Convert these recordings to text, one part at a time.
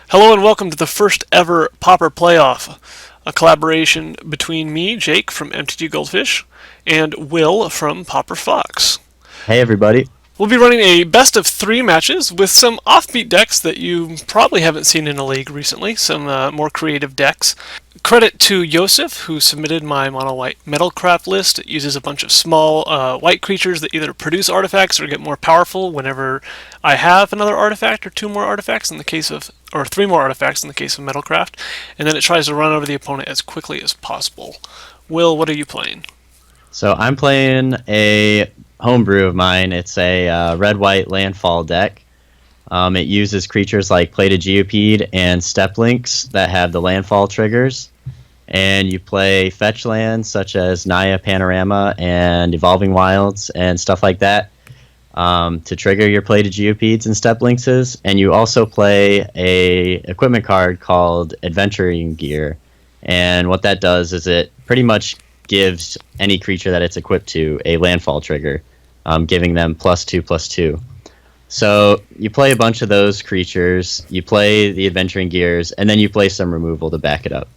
Hello and welcome to the first ever Pauper Playoff, a collaboration between me, Jake from MTG Goldfish, and Will from Pauper Fox. Hey everybody. We'll be running a best of three matches with some offbeat decks that you probably haven't seen in a league recently, some more creative decks. Credit to Yosef, who submitted my mono-white Metalcraft list. It uses a bunch of small white creatures that either produce artifacts or get more powerful whenever I have another artifact or two more artifacts in the case of, or three more artifacts in the case of Metalcraft, and then it tries to run over the opponent as quickly as possible. Will, what are you playing? So I'm playing a homebrew of mine. It's a red-white Landfall deck. It uses creatures like Plated Geopede and Step Links that have the Landfall triggers. And you play fetch lands such as Naya Panorama and Evolving Wilds and stuff like that to trigger your Plated Geopedes and Step Linkses. And you also play a equipment card called Adventuring Gear. And what that does is it pretty much gives any creature that it's equipped to a landfall trigger, giving them +2/+2. So you play a bunch of those creatures, you play the Adventuring Gears, and then you play some removal to back it up.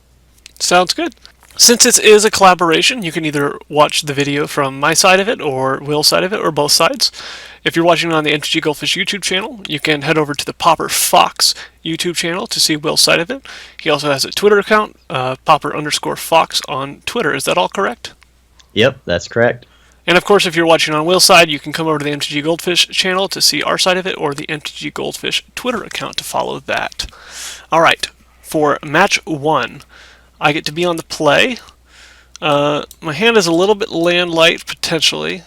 Sounds good. Since it is a collaboration, you can either watch the video from my side of it or Will's side of it or both sides. If you're watching on the MTG Goldfish YouTube channel, you can head over to the Pauper Fox YouTube channel to see Will's side of it. He also has a Twitter account, Pauper_Fox on Twitter. Is that all correct? Yep, that's correct. And of course, if you're watching on Will's side, you can come over to the MTG Goldfish channel to see our side of it or the MTG Goldfish Twitter account to follow that. All right, for match one, I get to be on the play. My hand is a little bit land light, potentially.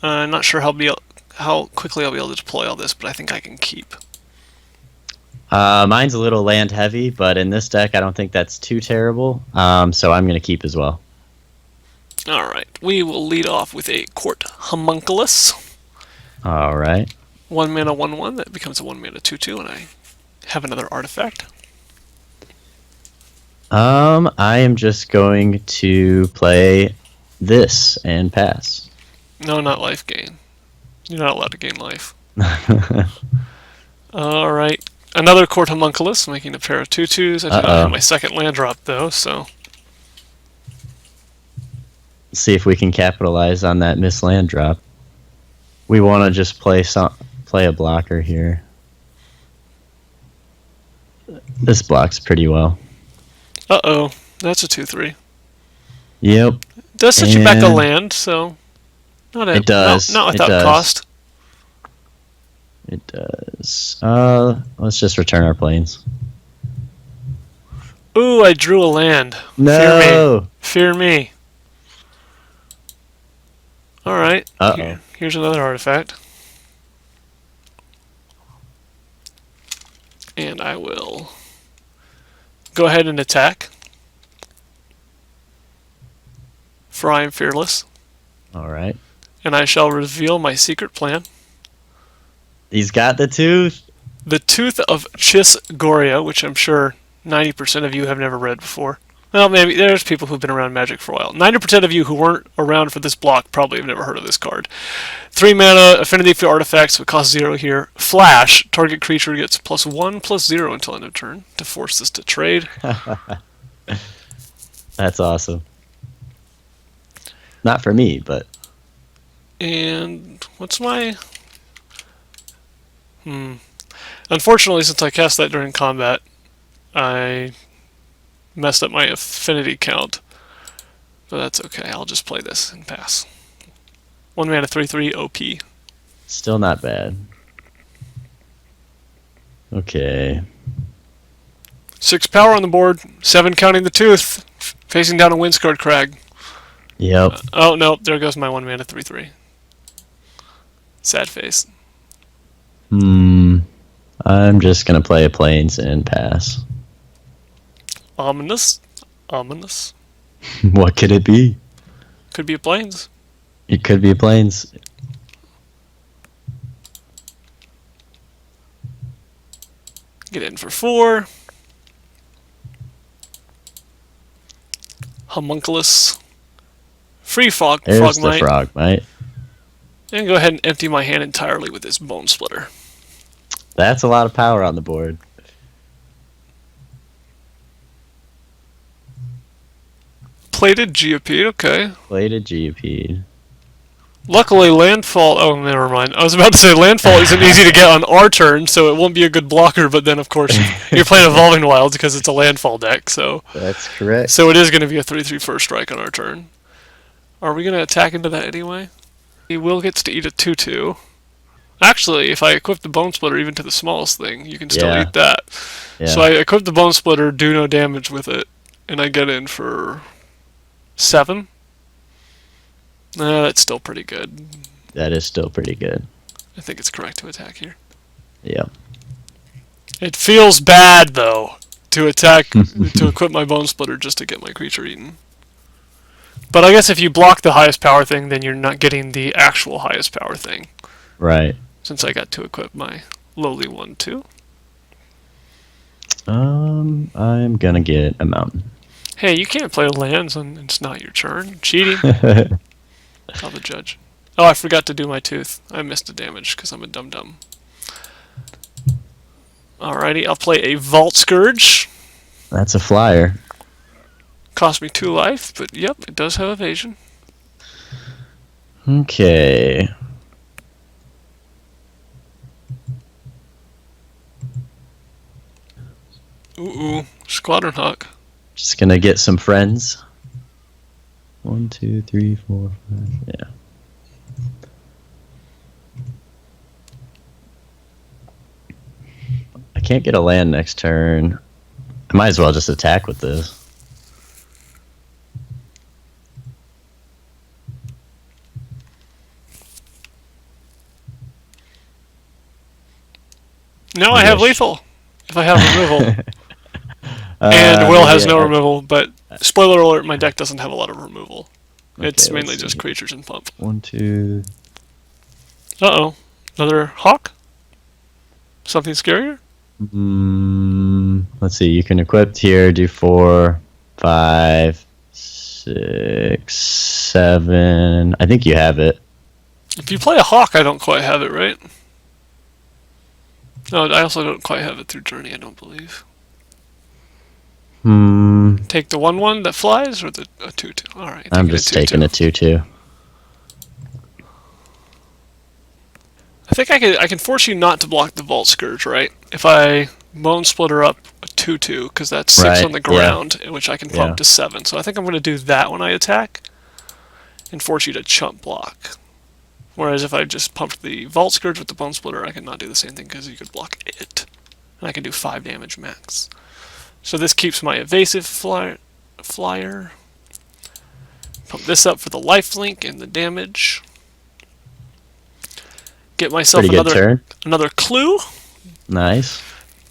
I'm not sure how quickly I'll be able to deploy all this, but I think I can keep. Mine's a little land heavy, but in this deck I don't think that's too terrible, so I'm going to keep as well. Alright, we will lead off with a Court Homunculus. Alright. 1 mana 1/1, that becomes a 1 mana 2/2, and I have another artifact. I am just going to play this and pass. No, not life gain. You're not allowed to gain life. Alright, another Court Homunculus, making a pair of 2/2s. I do not have my second land drop, though, so... See if we can capitalize on that missed land drop. We want to just play a blocker here. This blocks pretty well. Uh-oh, that's a 2/3. Yep. It does set you back a land, so... It does. Not without cost. It does. Let's just return our planes. Ooh, I drew a land. No! Fear me. Alright. Uh-oh. Here's another artifact. And I will go ahead and attack. For I am fearless. Alright. And I shall reveal my secret plan. He's got the tooth. The Tooth of Chisgoria, which I'm sure 90% of you have never read before. Well, maybe there's people who've been around Magic for a while. 90% of you who weren't around for this block probably have never heard of this card. 3 mana, affinity for artifacts, so it costs 0 here. Flash, target creature gets +1/+0 until end of turn to force this to trade. That's awesome. Not for me, but... And what's my... Unfortunately, since I cast that during combat, I messed up my affinity count. But that's okay, I'll just play this and pass. 1 mana 3/3 OP. Still not bad. Okay. 6 power on the board, 7 counting the Tooth, facing down a Windscarred Crag. Yep. Oh no, there goes my 1 mana 3/3. Sad face. I'm just gonna play a plains and pass. Ominous. Ominous. What could it be? Could be a Plains. It could be a plains. Get in for 4. Homunculus. Free Frogmite. There's the Frogmite. And go ahead and empty my hand entirely with this Bone Splitter. That's a lot of power on the board. Plated Geopede, okay. Plated Geopede. Luckily, Landfall... Oh, never mind. I was about to say Landfall isn't easy to get on our turn, so it won't be a good blocker, but then, of course, you're playing Evolving Wilds because it's a Landfall deck, so... That's correct. So it is going to be a 3/3 first strike on our turn. Are we going to attack into that anyway? He will gets to eat a 2/2. Actually, if I equip the Bone Splitter even to the smallest thing, you can still eat that. Yeah. So I equip the Bone Splitter, do no damage with it, and I get in for 7. That's still pretty good. That is still pretty good. I think it's correct to attack here. Yeah. It feels bad, though, to attack, to equip my Bone Splitter just to get my creature eaten. But I guess if you block the highest power thing, then you're not getting the actual highest power thing. Right. Since I got to equip my lowly one, too. I'm gonna get a mountain. Hey, you can't play lands when it's not your turn. Cheating. Tell the judge. Oh, I forgot to do my tooth. I missed a damage because I'm a dum-dum. Alrighty, I'll play a Vault Scourge. That's a flyer. Cost me 2 life, but yep, it does have evasion. Okay. Ooh, Squadron Hawk. Just gonna get some friends. 1, 2, 3, 4, 5. Yeah. I can't get a land next turn. I might as well just attack with this. Now I have lethal. If I have removal. And Will has no removal, but spoiler alert, my deck doesn't have a lot of removal. It's mainly just creatures and pump. 1, 2. Uh-oh. Another hawk? Something scarier? Let's see. You can equip here, do 4, 5, 6, 7. I think you have it. If you play a hawk, I don't quite have it, right? No, I also don't quite have it through Journey, I don't believe. Take the 1/1 that flies, or the a 2/2? Alright. I'm just taking a 2/2. I think I can force you not to block the Vault Scourge, right? If I Bone Splitter up a 2/2, because that's 6 on the ground, which I can pump to 7. So I think I'm going to do that when I attack, and force you to chump block. Whereas if I just pumped the Vault Scourge with the Bone Splitter, I could not do the same thing because you could block it. And I can do 5 damage max. So this keeps my evasive flyer. Pump this up for the lifelink and the damage. Get myself another clue. Nice.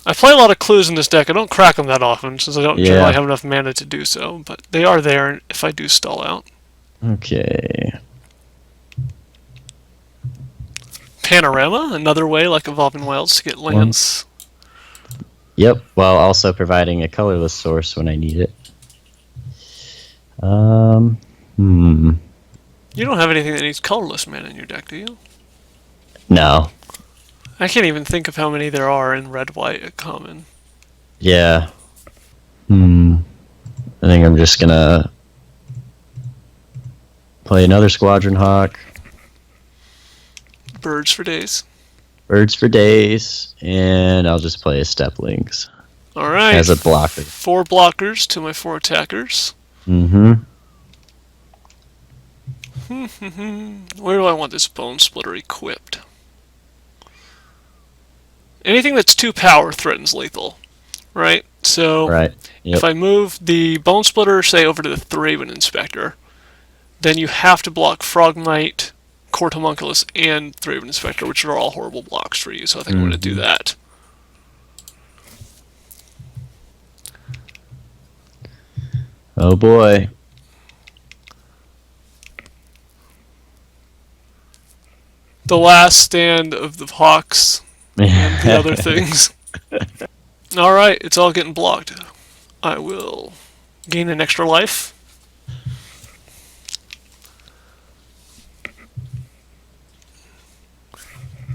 I play a lot of clues in this deck. I don't crack them that often since I don't generally have enough mana to do so, but they are there if I do stall out. Okay. Panorama, another way like Evolving Wilds to get lands. Yep, while also providing a colorless source when I need it. You don't have anything that needs colorless mana in your deck, do you? No. I can't even think of how many there are in red, white, at common. Yeah. I think I'm just gonna play another Squadron Hawk. Birds for days. Birds for days, and I'll just play a Step Links. Alright. As a blocker. 4 blockers to my 4 attackers. Where do I want this Bone Splitter equipped? Anything that's 2 power threatens lethal, right? So if I move the Bone Splitter, say, over to the Thraben Inspector, then you have to block Frog Knight, Court Homunculus, and Thraben Inspector, which are all horrible blocks for you, so I think I'm going to do that. Oh boy. The last stand of the Hawks and the other things. Alright, it's all getting blocked. I will gain an extra life.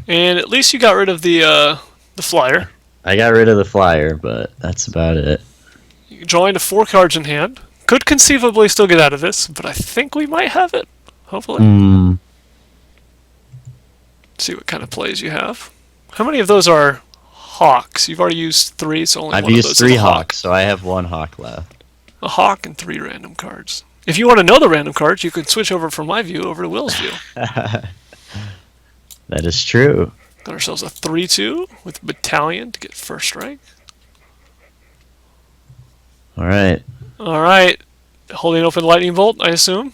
And at least you got rid of the flyer. I got rid of the flyer, but that's about it. You can draw into 4 cards in hand. Could conceivably still get out of this, but I think we might have it. Hopefully. Hmm. See what kind of plays you have. How many of those are hawks? You've already used 3, so only I've one of used those 3 is a hawk. hawks, so I have 1 hawk left. A hawk and 3 random cards. If you want to know the random cards, you can switch over from my view over to Will's view. That is true. Got ourselves a 3-2 with Battalion to get first strike. Alright. Alright. Holding open Lightning Bolt, I assume.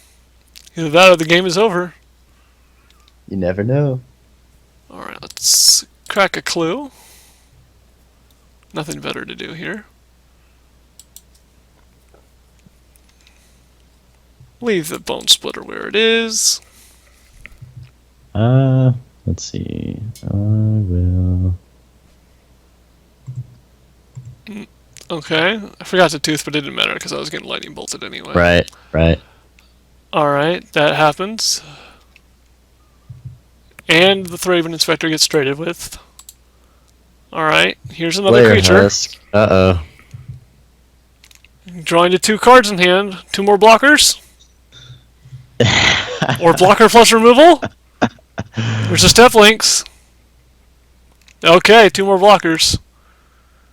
Either that or the game is over. You never know. Alright, let's crack a clue. Nothing better to do here. Leave the Bone Splitter where it is. Let's see. I will. Okay, I forgot the tooth, but it didn't matter because I was getting lightning bolted anyway. Right, right. Alright, that happens. And the Thraven Inspector gets traded with. Alright, here's another Layer creature. Husk. Uh-oh. Drawing to 2 cards in hand. 2 more blockers. Or blocker plus removal. There's a step links. Okay, 2 more blockers.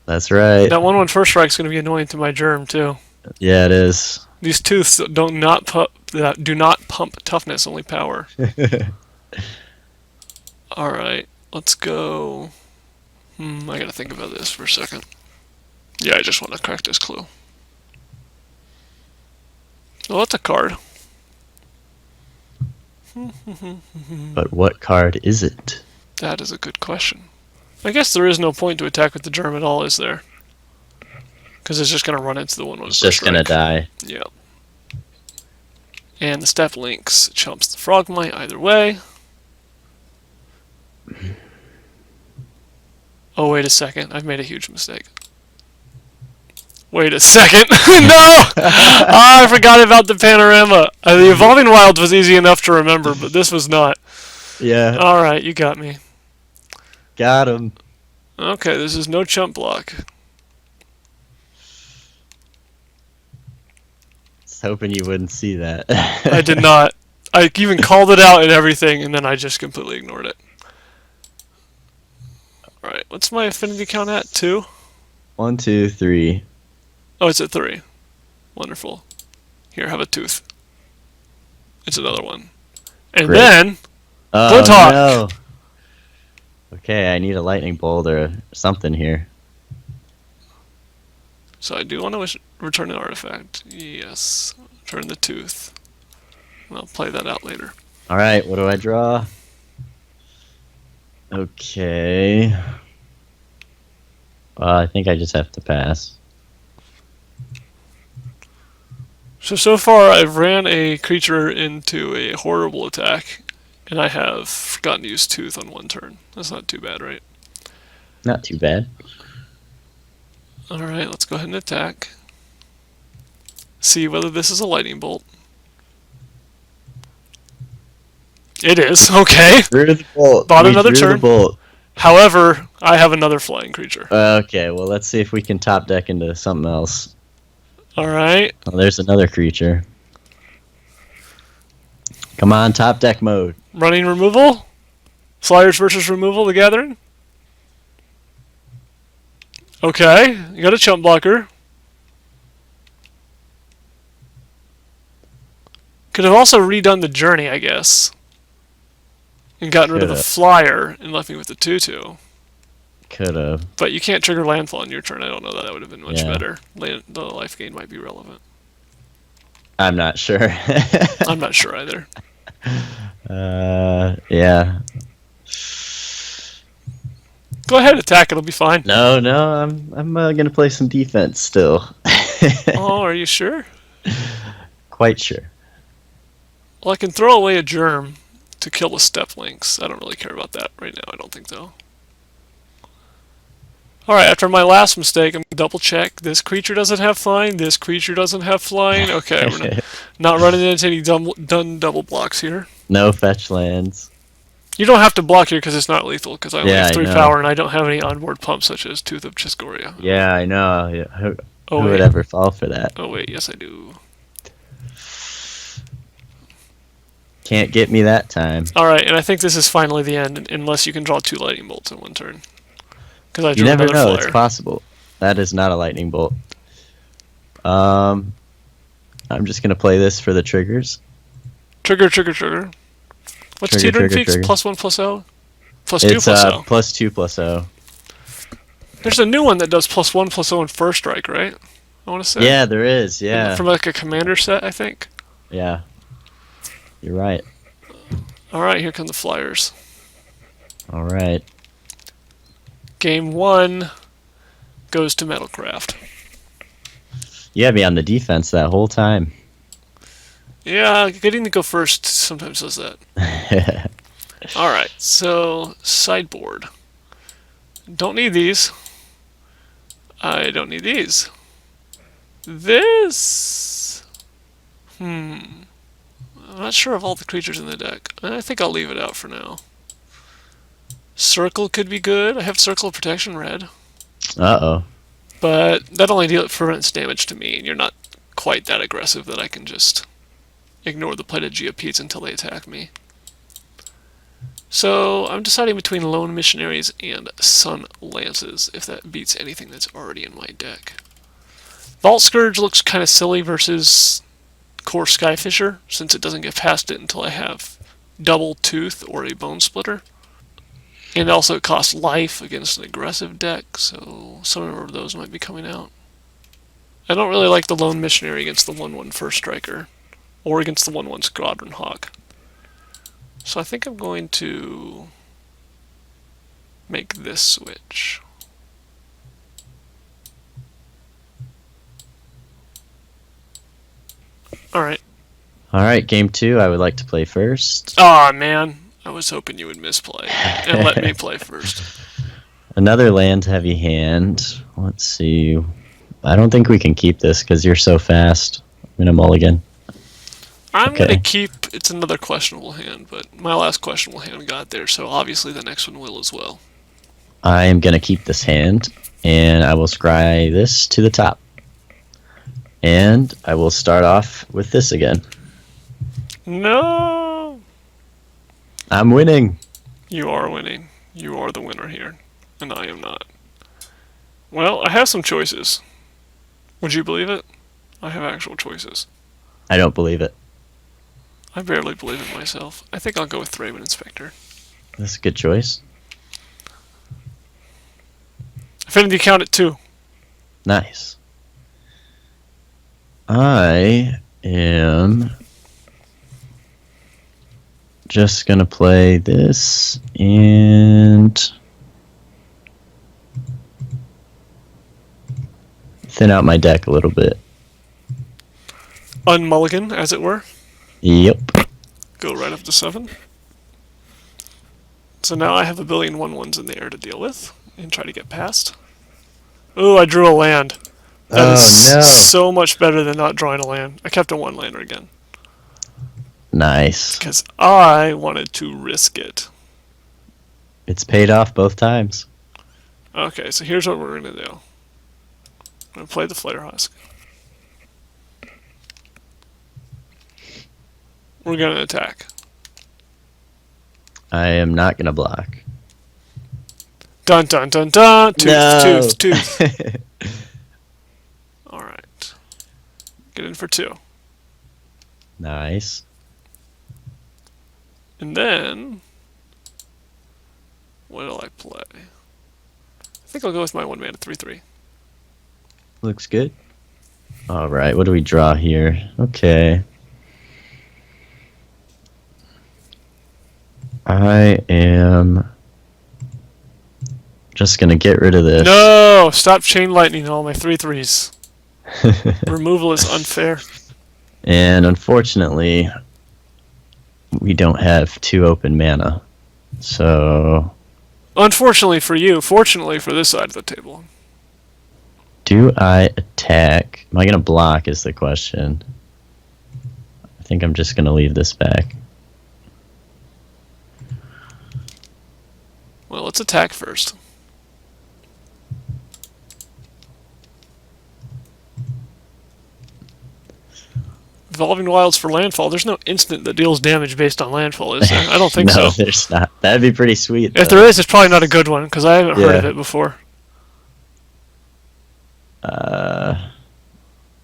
That's right. That 1/1 first strike's going to be annoying to my germ too. Yeah, it is. These tooths do not pump toughness, only power. Alright, let's go. I gotta think about this for a second. Yeah, I just want to crack this clue. Oh, that's a card. But what card is it? That is a good question. I guess there is no point to attack with the germ at all, is there? Because it's just going to run into the 1/1 It's just gonna die. Yeah. And the step links chumps the Frogmite either way. Oh, wait a second. I've made a huge mistake. Wait a second. No! Oh, I forgot about the panorama. The Evolving Wilds was easy enough to remember, but this was not. Yeah. Alright, you got me. Got him. Okay, this is no chump block. Was hoping you wouldn't see that. I did not. I even called it out and everything, and then I just completely ignored it. Alright, what's my affinity count at? 2? 1, 2, 3. Oh, it's at 3. Wonderful. Here, have a tooth. It's another one. And Great. then, Oh, Talk. no. Okay, I need a lightning bolt or something here. So I do want to return an artifact. Yes. Return the tooth. I'll play that out later. Alright, what do I draw? Okay. I think I just have to pass. So far I've ran a creature into a horrible attack, and I have forgotten to use tooth on 1 turn. That's not too bad, right? Not too bad. Alright, let's go ahead and attack. See whether this is a lightning bolt. It is, okay. Drew the bolt. Bought We another drew turn. The bolt. However, I have another flying creature. Okay, well, let's see if we can top deck into something else. Alright. Oh, there's another creature. Come on, top deck mode. Running removal? Flyers versus removal, the gathering? Okay, you got a chump blocker. Could have also redone the journey, I guess. And gotten rid of the Could've. flyer and left me with the 2/2. Could've. But you can't trigger landfall on your turn. I don't know that. That would have been much Yeah. better. The life gain might be relevant. I'm not sure. I'm not sure either. Yeah. Go ahead, attack. It'll be fine. No, I'm gonna play some defense still. Oh, are you sure? Quite sure. Well, I can throw away a germ to kill the step links. I don't really care about that right now. I don't think though. Alright, after my last mistake, I'm going to double check. This creature doesn't have flying. This creature doesn't have flying. Okay, we're not running into any done double blocks here. No fetch lands. You don't have to block here because it's not lethal, because I only Yeah, have I 3 know. power and I don't have any onboard pumps such as Tooth of Chiscoria. Yeah, I know. Yeah, who would ever fall for that? Oh, wait. Oh, Oh, wait, yes I do. Can't get me that time. Alright, and I think this is finally the end, unless you can draw 2 lightning bolts in one turn. Because I You drew never another know. It's flyer. possible. That is not a lightning bolt. I'm just gonna play this for the triggers. Trigger, trigger, trigger. What's Trigger, Teetering trigger, Peaks? trigger. +1/+0? +2/+0. It's +2/+0. There's a new one that does +1/+0 in first strike, right? I want to say. Yeah, there is. Yeah, From like a commander set, I think. yeah. You're right. Alright, here come the flyers. All right. Game 1 goes to Metalcraft. You had me on the defense that whole time. Yeah, getting to go first sometimes does that. Alright, so sideboard. Don't need these. I don't need these. This... I'm not sure of all the creatures in the deck. I think I'll leave it out for now. Circle could be good. I have Circle of Protection red. Uh-oh. But that only prevents damage to me, and you're not quite that aggressive that I can just ignore the plated GOPs until they attack me. So I'm deciding between Lone Missionaries and Sun Lances, if that beats anything that's already in my deck. Vault Scourge looks kind of silly versus Core Skyfisher, since it doesn't get past it until I have Double Tooth or a Bone Splitter. And also it costs life against an aggressive deck, so some of those might be coming out. I don't really like the Lone Missionary against the 1/1 First Striker, or against the 1/1 Squadron Hawk. So I think I'm going to make this switch. Alright. All right, game 2. I would like to play first. Aw, man. I was hoping you would misplay and let me play first. Another land-heavy hand. Let's see. I don't think we can keep this because you're so fast. I'm gonna mulligan. I'm Okay. going to keep... It's another questionable hand, but my last questionable hand got there, so obviously the next one will as well. I am gonna keep this hand, and I will scry this to the top. And I will start off with this again. No! I'm winning. You are winning. You are the winner here, and I am not. Well, I have some choices. Would you believe it? I have actual choices. I don't believe it. I barely believe it myself. I think I'll go with Thraben Inspector. That's a good choice. Affinity count at 2. Nice. I am just gonna play this and thin out my deck a little bit. Unmulligan, as it were. Yep. Go right up to 7. So now I have a billion 1/1s in the air to deal with and try to get past. Ooh, I drew a land. That is no. so much better than not drawing a land. I kept a 1-lander again Nice. because I wanted to risk it. It's paid off both times. Okay, so here's what we're going to do. I'm going to play the Flare Husk. We're going to attack. I am not gonna block. Dun dun dun dun! Tooth, No. tooth, tooth. Alright. Get in for 2. Nice. And then... what'll I play? I think I'll go with my 1-mana 3/3. Looks good. Alright, what do we draw here? Okay. I am just gonna get rid of this. No! Stop chain lightning all my 3/3s. Removal is unfair. And unfortunately, we don't have 2 open mana. So, Unfortunately for you, fortunately for this side of the table. do I attack? Am I gonna block is the question. I think I'm just gonna leave this back. Well, let's attack first. Evolving Wilds for Landfall. There's no instant that deals damage based on Landfall, is there? I don't think No, so. there's not. That'd be pretty sweet. If though. there is, it's probably not a good one, because I haven't heard of Yeah. it before.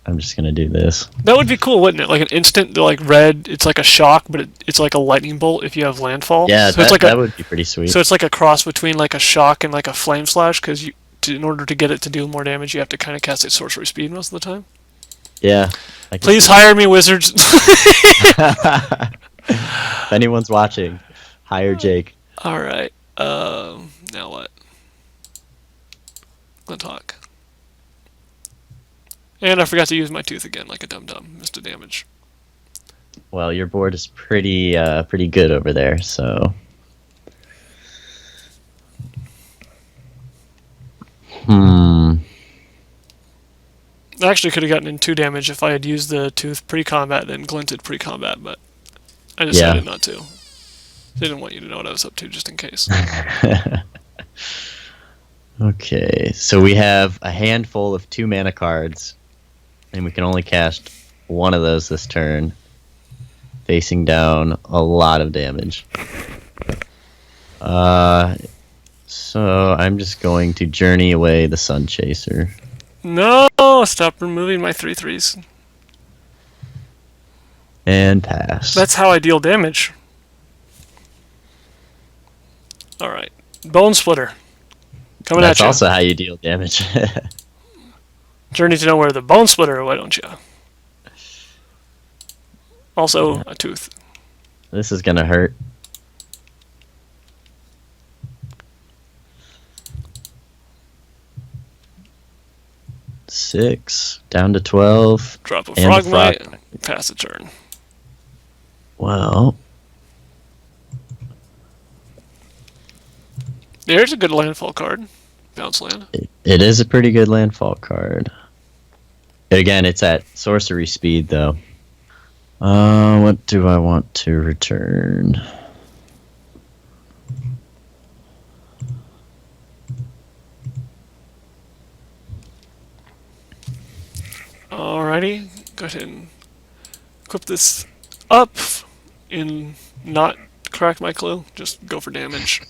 I'm just gonna do this. That would be cool, wouldn't it? Like an instant, like red, it's like a shock, but it's like a lightning bolt if you have Landfall. Yeah, so it's like that would be pretty sweet. So it's like a cross between like a shock and like a flame slash, because in order to get it to do more damage, you have to kind of cast at sorcery speed most of the time. Yeah. Please hire me, wizards. If anyone's watching, hire Jake. All right. Now what? Let's talk. And I forgot to use my tooth again, like a dum-dum. Missed a damage. Well, your board is pretty good over there, so. I actually could have gotten in 2 damage if I had used the tooth pre-combat, then glinted pre-combat, but I decided not to. Didn't want you to know what I was up to, just in case. Okay, so we have a handful of 2 mana cards, and we can only cast one of those this turn, facing down a lot of damage. So I'm just going to Journey Away the Sun Chaser. No! Stop removing my 3/3s. And pass. That's how I deal damage. Alright. Bone Splitter. Coming That's at you. also how you deal damage. Journey to Nowhere, the Bone Splitter, why don't you? Also, a tooth. This is gonna hurt. Six down to 12. Drop a And Frogmite, Frog- pass a turn. Well, There's a good landfall card. Bounce land. it is a pretty good landfall card. Again, it's at sorcery speed though. What do I want to return? Alrighty, go ahead and equip this up and not crack my clue. Just go for damage.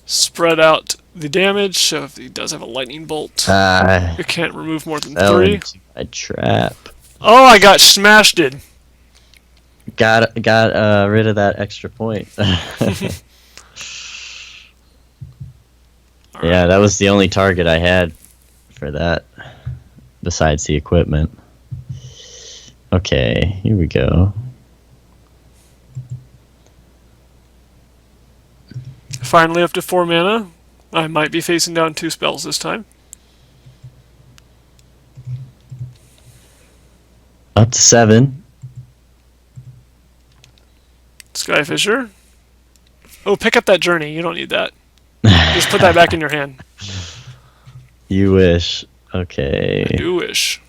Spread out the damage, so if he does have a lightning bolt, you can't remove more than Fell 3. into a trap. Oh, I got smashed it. Got rid of that extra point. Yeah, that was the only target I had for that, besides the equipment. Okay, here we go. Finally up to 4 mana. I might be facing down 2 spells this time. Up to 7. Skyfisher. Oh, pick up that journey. You don't need that. Just put that back in your hand. You wish. Okay. I do wish.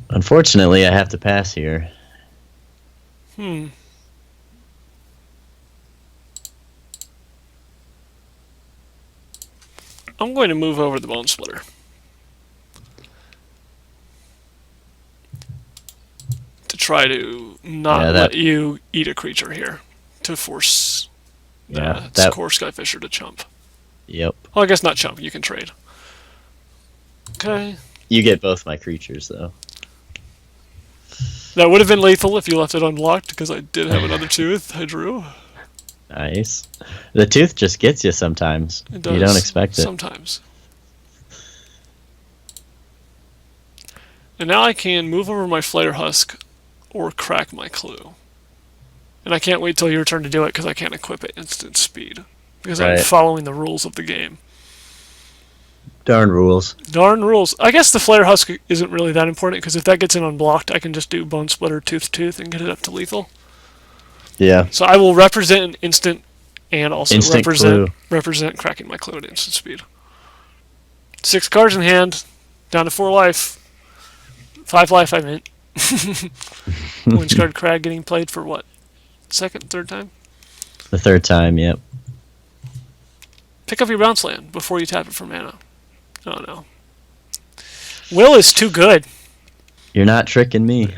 Unfortunately, I have to pass here. I'm going to move over the Bone Splitter. To try to not let you eat a creature here. To force the core Skyfisher to chump. Yep. Well, I guess not chump. You can trade. Okay. You get both my creatures, though. That would have been lethal if you left it unlocked, because I did have another tooth I drew. Nice. The tooth just gets you sometimes. It does. You don't expect it. Sometimes. And now I can move over my Flare Husk or crack my clue. And I can't wait till your turn to do it because I can't equip it instant speed. Because I'm following the rules of the game. Darn rules. Darn rules. I guess the Flare Husk isn't really that important because if that gets in unblocked, I can just do Bone Splitter, Tooth, and get it up to lethal. Yeah. So I will represent an instant and also Instant represent cracking my clue at instant speed. 6 cards in hand, down to 4 life. 5 life, I meant. Windscarred Crag getting played for what? second, third time? The third time, yep. Pick up your bounce land before you tap it for mana. Oh no. Will is too good. You're not tricking me.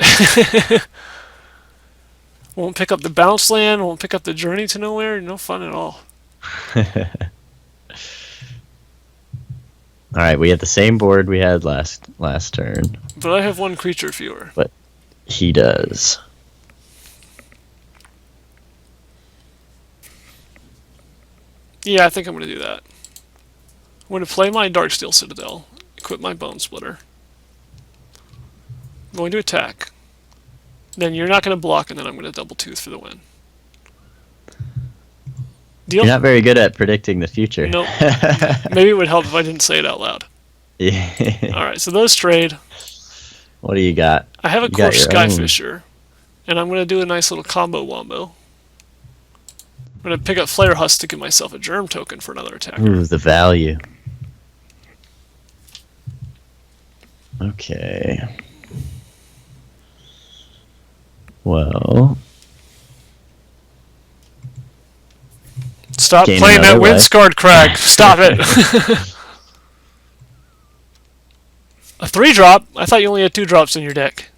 Won't pick up the bounce land, won't pick up the journey to nowhere. No fun at all. Alright, we have the same board we had last turn. But I have one creature fewer. But he does. Yeah, I think I'm going to do that. I'm going to play my Darksteel Citadel, equip my Bone Splitter. I'm going to attack. Then you're not going to block, and then I'm going to double tooth for the win. Deal? You're not very good at predicting the future. Nope. Maybe it would help if I didn't say it out loud. Yeah. Alright, so those trade. What do you got? I have a You got Course your own. Skyfisher, and I'm going to do a nice little combo wombo. I'm going to pick up Flare Husk to give myself a Germ token for another attacker. Ooh, the value. Okay. Well, Stop gain playing that another life. Windscarred Crag. Stop it. A 3-drop? I thought you only had 2 drops in your deck.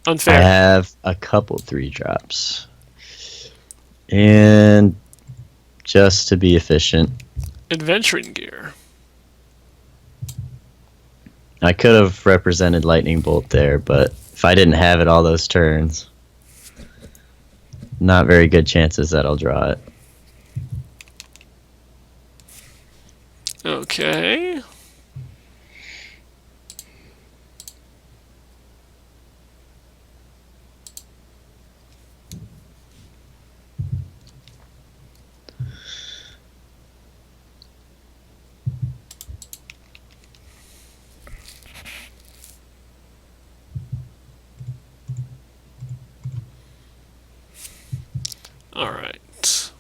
I Unfair. have a couple 3-drops. And just to be efficient, Adventuring Gear. I could have represented Lightning Bolt there, but if I didn't have it all those turns, not very good chances that I'll draw it. Okay. Alright.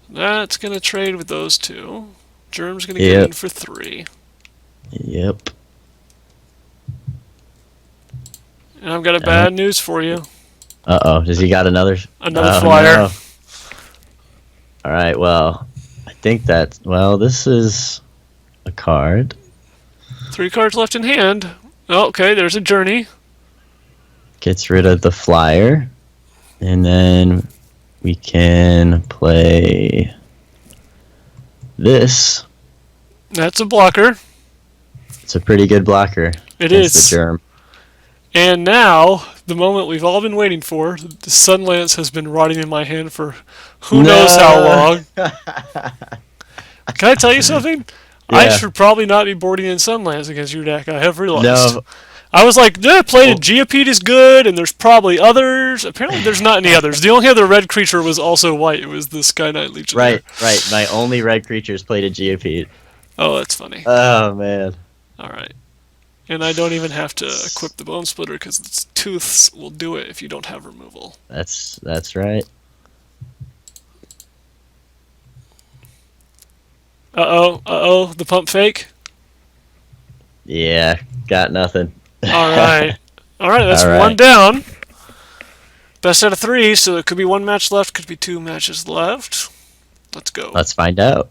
That's going to trade with those 2. Germ's going to get Yep. in for 3. Yep. And I've got a bad news for you. Uh-oh, does he got another? Another Oh, flyer. no. Alright, well, I think that, well, this is a card. 3 cards left in hand. Oh, okay, there's a Journey. Gets rid of the flyer. And then we can play this. That's a blocker. It's a pretty good blocker. It against is. the Germ. And now, the moment we've all been waiting for, the Sunlance has been rotting in my hand for who knows how long. Can I tell you something? I Yeah. should probably not be boarding in Sunlance against your deck. I have realized. No, I was like, yeah, playing Geopede is good, and there's probably others. Apparently, there's not any others. The only other red creature was also white. It was the Sky Knight Legionnaire. right. My only red creatures played a Geopede. Oh, that's funny. Oh, man. All right. And I don't even have to equip the Bone Splitter because its tooths will do it if you don't have removal. That's right. Uh-oh, the pump fake? Yeah, got nothing. Alright. Alright, that's All right. 1 down. Best out of 3, so it could be 1 match left, could be 2 matches left. Let's go. Let's find out.